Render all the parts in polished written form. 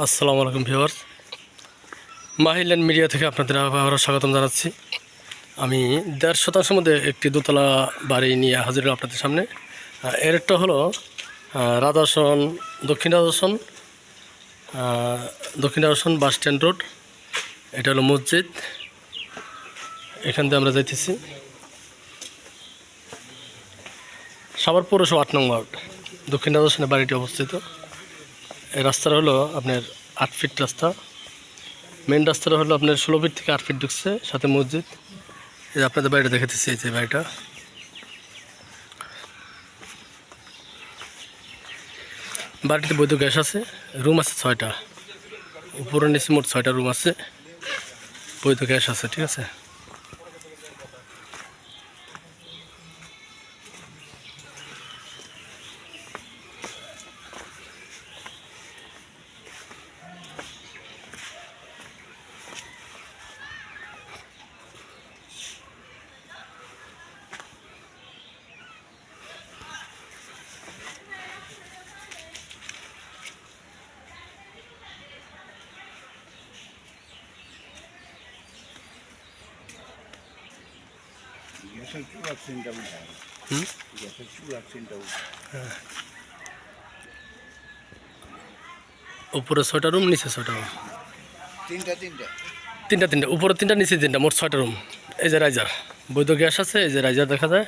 আসসালামু আলাইকুম viewers, মাহিল্যান্ড media থেকে আপনাদের আবার স্বাগতম জানাচ্ছি। আমি 1.5 শতাংশের মধ্যে একটি দোতলা বাড়ি নিয়ে হাজির হলাম আপনাদের সামনে। এর একটা হলো রাজাসন, দক্ষিণ রাজাসন বাস স্ট্যান্ড রোড। এটা হলো মসজিদ, এখান দিয়ে আমরা যাইতেছি সাভার পৌরসভা 8 নং ওয়ার্ড। দক্ষিণ রাজাসনের বাড়িটি অবস্থিত। এই রাস্তাটা হলো আপনার 8 ফিট রাস্তা। মেন রাস্তাটা হলো আপনার 16 ফিট থেকে 8 ফিট ঢুকছে, সাথে মসজিদ। এই যে আপনাদের বাড়িটা দেখাতেছি, এই যে বাড়িটা। বাড়িতে বৈধ গ্যাস আছে, রুম আছে 6টা, উপরে নিচে মোট 6টা রুম আছে, বৈধ গ্যাস আছে, ঠিক আছে। উপরে 6টা রুম, নিচে 6টা রুম, তিনটা উপরে 3টা, নিচে 3টা, মোট 6টা রুম। এই যে রাইজার, বৈধ গ্যাস আছে। এই যে রাইজার দেখা যায়,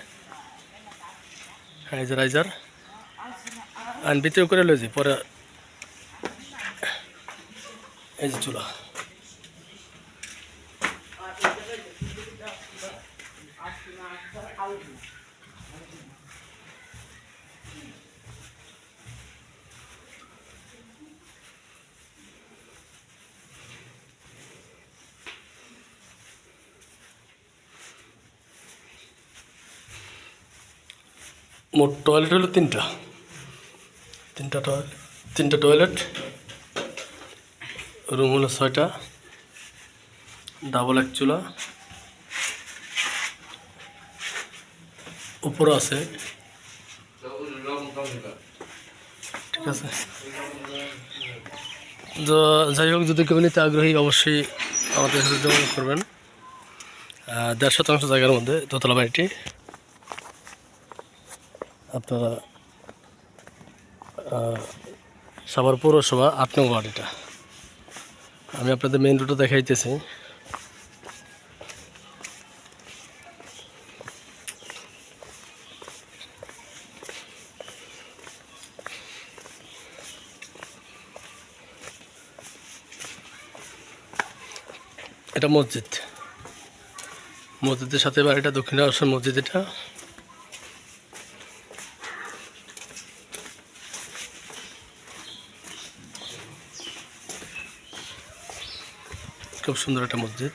হ্যাঁ এই যে রাইজার। আর ভিতরে করে লয়েছি পরে। এই যে চুলা, মোট টয়লেট হলো 3টা, 3টা টয়লেট। রুম হলো 6টা, ডাবল এক চুলা, উপরে আছে, ঠিক আছে। যাই হোক, যদি কেউ নিতে আগ্রহী অবশ্যই আমাদের সাথে যোগাযোগ করবেন। 1.5 শতাংশ জায়গার মধ্যে দোতলা বাড়িটি আপনারা সাভার পৌরসভা 8 নং ওয়ার্ড। এটা আমি আপনাদের মেইন রোডে দেখাইতেছি। এটা মসজিদ, মসজিদের সাথে বাড়িটা দক্ষিণ রাজাসন মসজিদ। এটা খুব সুন্দর একটা মসজিদ।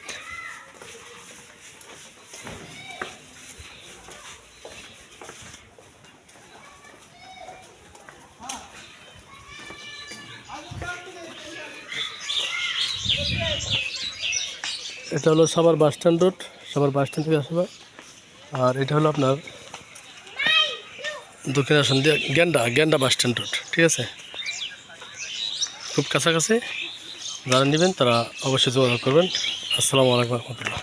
এটা হলো Savar bus stand road, Savar bus stand থেকে আসবে। আর এটা হলো আপনার দক্ষিণ রাজাসন দিয়ে গেন্ডা বাস স্ট্যান্ড রোড, ঠিক আছে। খুব কাছাকাছি। যারা নেবেন তারা অবশ্যই যোগাযোগ করবেন। আসসালামু আলাইকুম রহমতুল্লাহ।